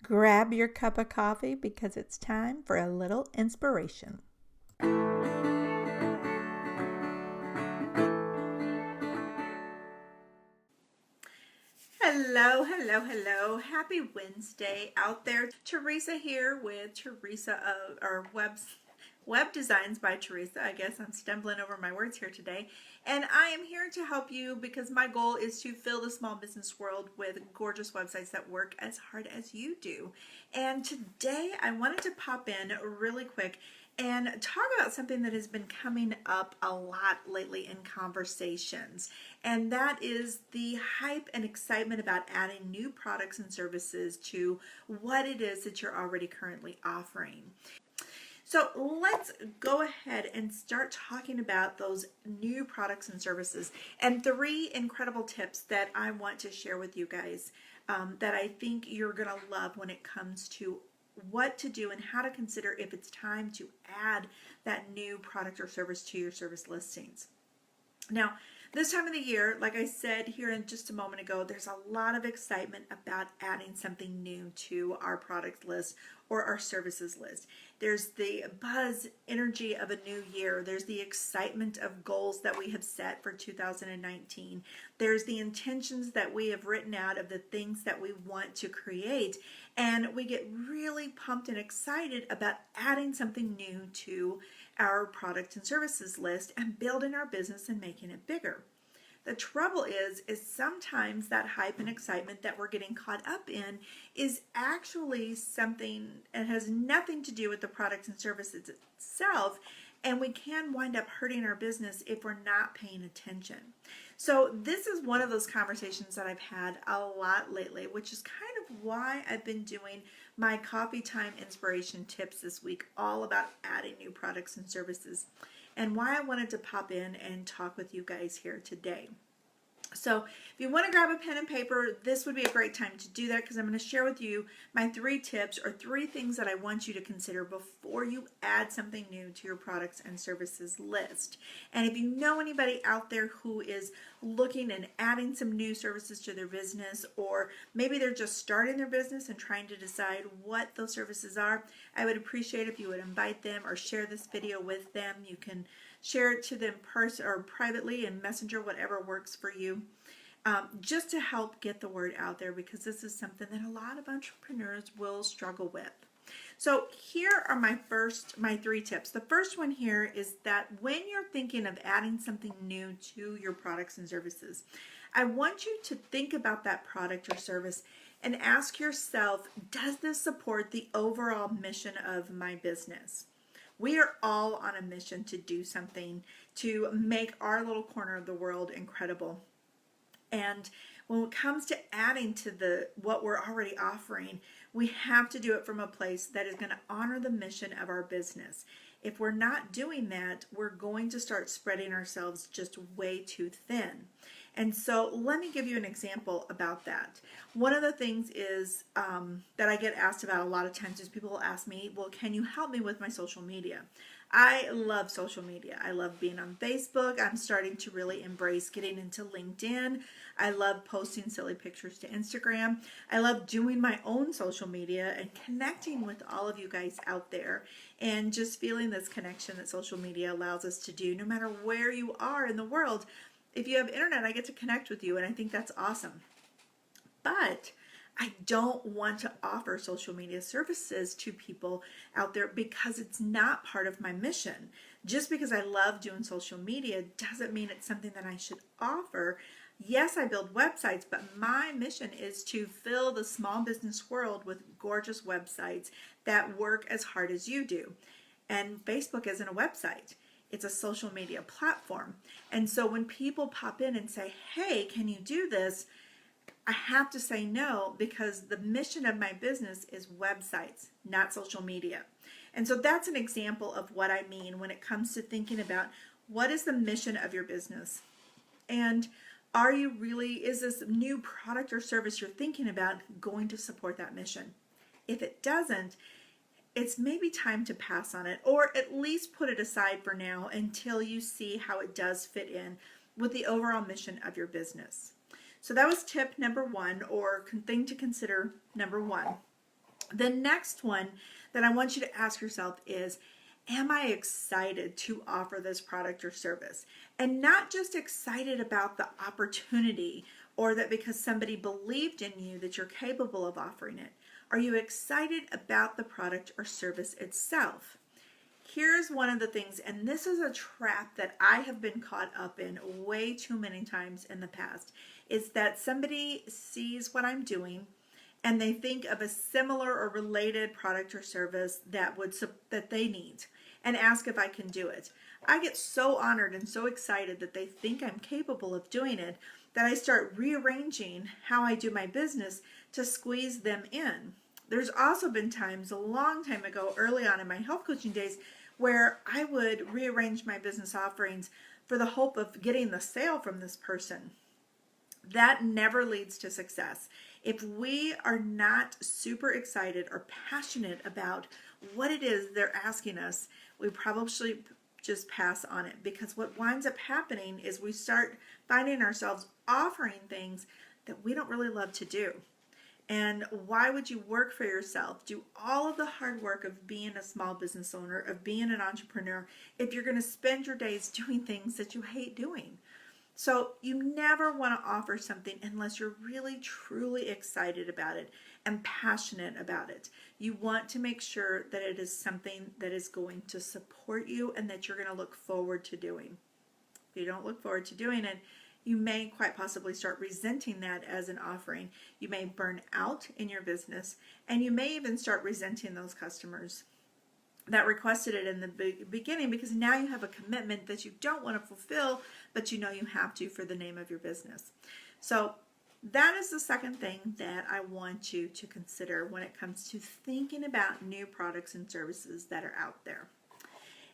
Grab your cup of coffee because it's time for a little inspiration. Hello, hello, hello. Happy Wednesday out there. Teresa here with Teresa or Web Designs by Teresa. I guess I'm stumbling over my words here today. And I am here to help you because my goal is to fill the small business world with gorgeous websites that work as hard as you do. And today I wanted to pop in really quick and talk about something that has been coming up a lot lately in conversations, and that is the hype and excitement about adding new products and services to what it is that you're already currently offering. So let's go ahead and start talking about those new products and services and three incredible tips that I want to share with you guys that I think you're going to love when it comes to what to do and how to consider if it's time to add that new product or service to your service listings. Now, this time of the year, like I said here in just a moment ago, there's a lot of excitement about adding something new to our product list or our services list. There's the buzz energy of a new year. There's the excitement of goals that we have set for 2019. There's the intentions that we have written out of the things that we want to create. And we get really pumped and excited about adding something new to our product and services list and building our business and making it bigger. The trouble is sometimes that hype and excitement that we're getting caught up in is actually something that has nothing to do with the product and services itself, and we can wind up hurting our business if we're not paying attention. So this is one of those conversations that I've had a lot lately, which is kind of why I've been doing my coffee time inspiration tips this week, all about adding new products and services, and why I wanted to pop in and talk with you guys here today. So if you want to grab a pen and paper, this would be a great time to do that, because I'm going to share with you my three tips or three things that I want you to consider before you add something new to your products and services list. And if you know anybody out there who is looking and adding some new services to their business, or maybe they're just starting their business and trying to decide what those services are, I would appreciate if you would invite them or share this video with them. You can share it to them or privately in Messenger, whatever works for you, just to help get the word out there, because this is something that a lot of entrepreneurs will struggle with. So here are my three tips. The first one here is that when you're thinking of adding something new to your products and services, I want you to think about that product or service and ask yourself, does this support the overall mission of my business? We are all on a mission to do something to make our little corner of the world incredible. And when it comes to adding to what we're already offering, we have to do it from a place that is going to honor the mission of our business. If we're not doing that, we're going to start spreading ourselves just way too thin. And so let me give you an example about that. One of the things is that I get asked about a lot of times is people will ask me, well, can you help me with my social media? I love social media. I love being on Facebook. I'm starting to really embrace getting into LinkedIn. I love posting silly pictures to Instagram. I love doing my own social media and connecting with all of you guys out there, and just feeling this connection that social media allows us to do no matter where you are in the world. If you have internet, I get to connect with you, and I think that's awesome. But I don't want to offer social media services to people out there because it's not part of my mission. Just because I love doing social media doesn't mean it's something that I should offer. Yes, I build websites, but my mission is to fill the small business world with gorgeous websites that work as hard as you do. And Facebook isn't a website. It's a social media platform. And so when people pop in and say, hey, can you do this? I have to say no, because the mission of my business is websites, not social media. And so that's an example of what I mean when it comes to thinking about what is the mission of your business. And is this new product or service you're thinking about going to support that mission? If it doesn't, it's maybe time to pass on it, or at least put it aside for now until you see how it does fit in with the overall mission of your business. So that was tip number one, or thing to consider number one. The next one that I want you to ask yourself is, am I excited to offer this product or service? And not just excited about the opportunity or that because somebody believed in you that you're capable of offering it. Are you excited about the product or service itself? Here's one of the things, and this is a trap that I have been caught up in way too many times in the past, is that somebody sees what I'm doing and they think of a similar or related product or service that they need and ask if I can do it. I get so honored and so excited that they think I'm capable of doing it that I start rearranging how I do my business to squeeze them in. There's also been times a long time ago, early on in my health coaching days, where I would rearrange my business offerings for the hope of getting the sale from this person. That never leads to success. If we are not super excited or passionate about what it is they're asking us, we probably should just pass on it, because what winds up happening is we start finding ourselves offering things that we don't really love to do. And why would you work for yourself, do all of the hard work of being a small business owner, of being an entrepreneur, if you're going to spend your days doing things that you hate doing? So you never want to offer something unless you're really truly excited about it and passionate about it. You want to make sure that it is something that is going to support you and that you're going to look forward to doing. If you don't look forward to doing it, you may quite possibly start resenting that as an offering. You may burn out in your business, and you may even start resenting those customers that requested it in the beginning, because now you have a commitment that you don't want to fulfill, but you know you have to for the name of your business. So that is the second thing that I want you to consider when it comes to thinking about new products and services that are out there.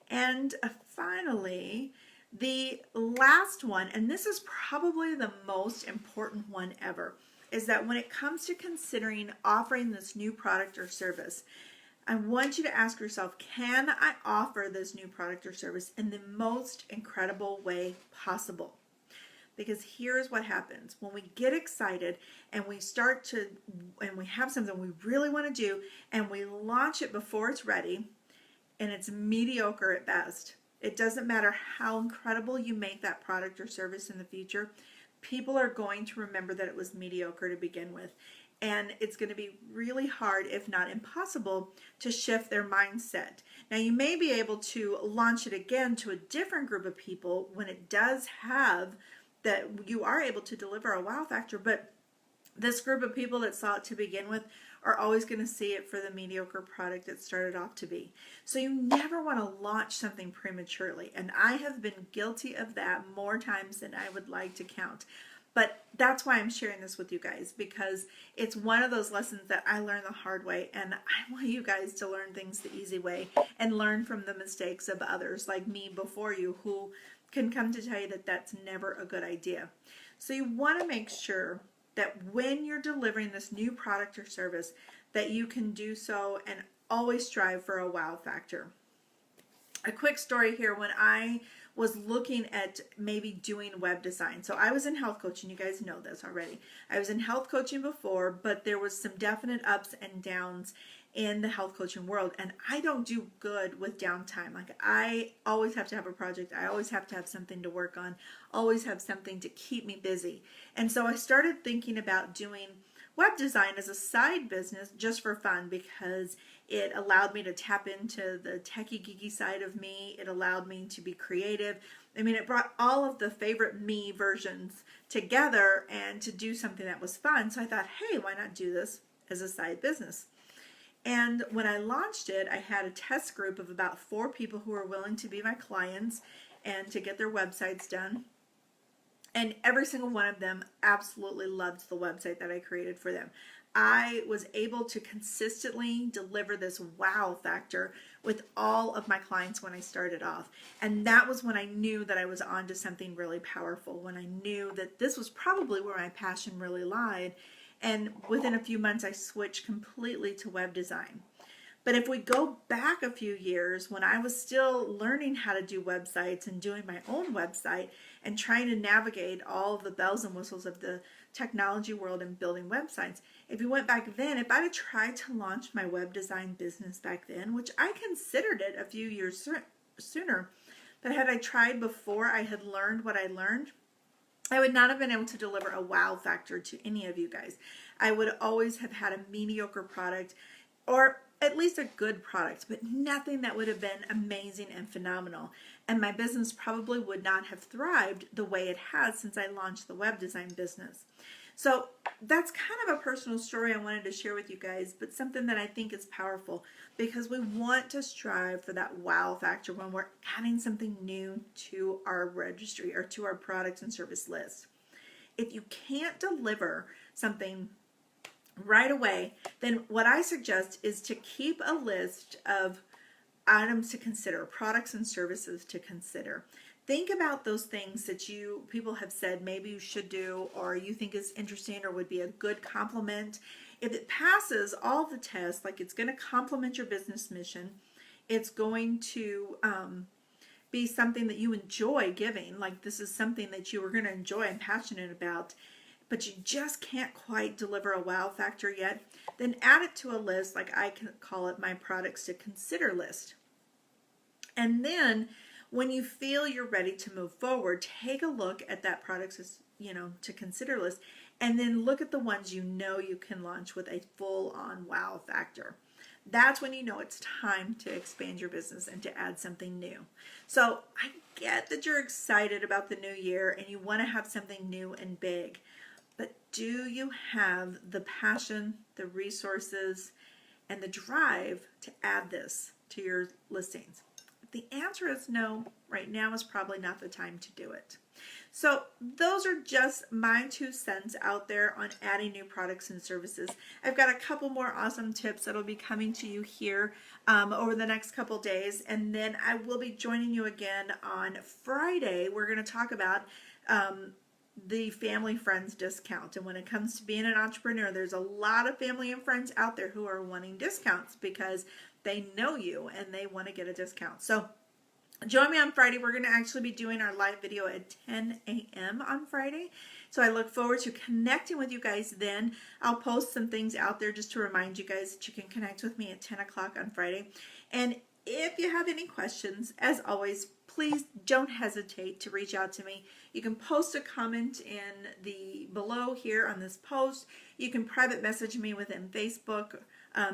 And finally, the last one, and this is probably the most important one ever, is that when it comes to considering offering this new product or service, I want you to ask yourself, can I offer this new product or service in the most incredible way possible? Because here's what happens. When we get excited and we have something we really want to do and we launch it before it's ready and it's mediocre at best, it doesn't matter how incredible you make that product or service in the future, people are going to remember that it was mediocre to begin with. And it's going to be really hard, if not impossible, to shift their mindset. Now, you may be able to launch it again to a different group of people when it does have that you are able to deliver a wow factor, but this group of people that saw it to begin with are always going to see it for the mediocre product it started off to be. So you never want to launch something prematurely, and I have been guilty of that more times than I would like to count. But that's why I'm sharing this with you guys, because it's one of those lessons that I learned the hard way, and I want you guys to learn things the easy way and learn from the mistakes of others like me before you, who can come to tell you that that's never a good idea. So you want to make sure that when you're delivering this new product or service, that you can do so and always strive for a wow factor. A quick story here, when I was looking at maybe doing web design. So I was in health coaching, you guys know this already. I was in health coaching before, but there was some definite ups and downs in the health coaching world, and I don't do good with downtime. Like, I always have to have a project, I always have to have something to work on, always have something to keep me busy. And so I started thinking about doing web design as a side business just for fun, because it allowed me to tap into the techie geeky side of me. It allowed me to be creative. I mean, it brought all of the favorite me versions together and to do something that was fun. So I thought, hey, why not do this as a side business? And when I launched it, I had a test group of about 4 people who were willing to be my clients and to get their websites done. And every single one of them absolutely loved the website that I created for them. I was able to consistently deliver this wow factor with all of my clients when I started off. And that was when I knew that I was onto something really powerful, when I knew that this was probably where my passion really lied. And within a few months, I switched completely to web design. But if we go back a few years, when I was still learning how to do websites and doing my own website and trying to navigate all of the bells and whistles of the technology world and building websites. If you went back then, if I'd have tried to launch my web design business back then, which I considered it a few years sooner, but had I tried before I had learned what I learned, I would not have been able to deliver a wow factor to any of you guys. I would always have had a mediocre product, or at least a good product, but nothing that would have been amazing and phenomenal. And my business probably would not have thrived the way it has since I launched the web design business. So that's kind of a personal story I wanted to share with you guys, but something that I think is powerful, because we want to strive for that wow factor when we're adding something new to our registry or to our products and service list. If you can't deliver something right away, then what I suggest is to keep a list of items to consider, products and services to consider. Think about those things that people have said maybe you should do, or you think is interesting or would be a good complement. If it passes all the tests, like it's going to complement your business mission, it's going to be something that you enjoy giving, like this is something that you are going to enjoy and passionate about, but you just can't quite deliver a wow factor yet, then add it to a list, like I can call it my products to consider list. And then when you feel you're ready to move forward, take a look at that products to consider list, and then look at the ones you know you can launch with a full-on wow factor. That's when you know it's time to expand your business and to add something new. So I get that you're excited about the new year and you want to have something new and big, but do you have the passion, the resources, and the drive to add this to your listings? If the answer is no, right now is probably not the time to do it. So those are just my 2 cents out there on adding new products and services. I've got a couple more awesome tips that'll be coming to you here over the next couple days, and then I will be joining you again on Friday. We're going to talk about the family friends discount. And when it comes to being an entrepreneur, there's a lot of family and friends out there who are wanting discounts because they know you and they want to get a discount. So join me on Friday. We're going to actually be doing our live video at 10 a.m. on Friday. So I look forward to connecting with you guys then. I'll post some things out there just to remind you guys that you can connect with me at 10 o'clock on Friday. And if you have any questions, as always, please don't hesitate to reach out to me. You can post a comment in the below here on this post. You can private message me within Facebook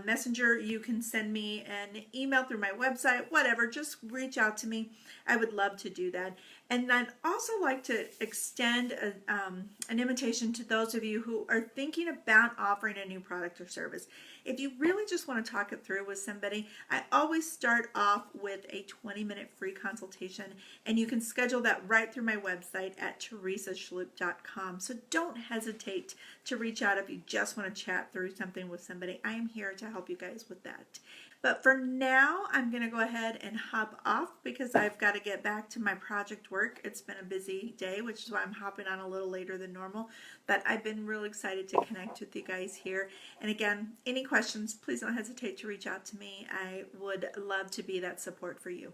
Messenger. You can send me an email through my website, whatever. Just reach out to me. I would love to do that. And I'd also like to extend an invitation to those of you who are thinking about offering a new product or service. If you really just want to talk it through with somebody, I always start off with a 20-minute free consultation, and you can schedule that right through my website at teresashloop.com. So don't hesitate to reach out if you just want to chat through something with somebody. I am here to help you guys with that. But for now, I'm going to go ahead and hop off because I've got to get back to my project work. It's been a busy day, which is why I'm hopping on a little later than normal. But I've been real excited to connect with you guys here. And again, any questions, please don't hesitate to reach out to me. I would love to be that support for you.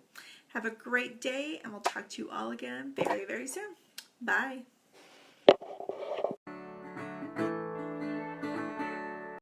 Have a great day, and we'll talk to you all again very, very soon. Bye.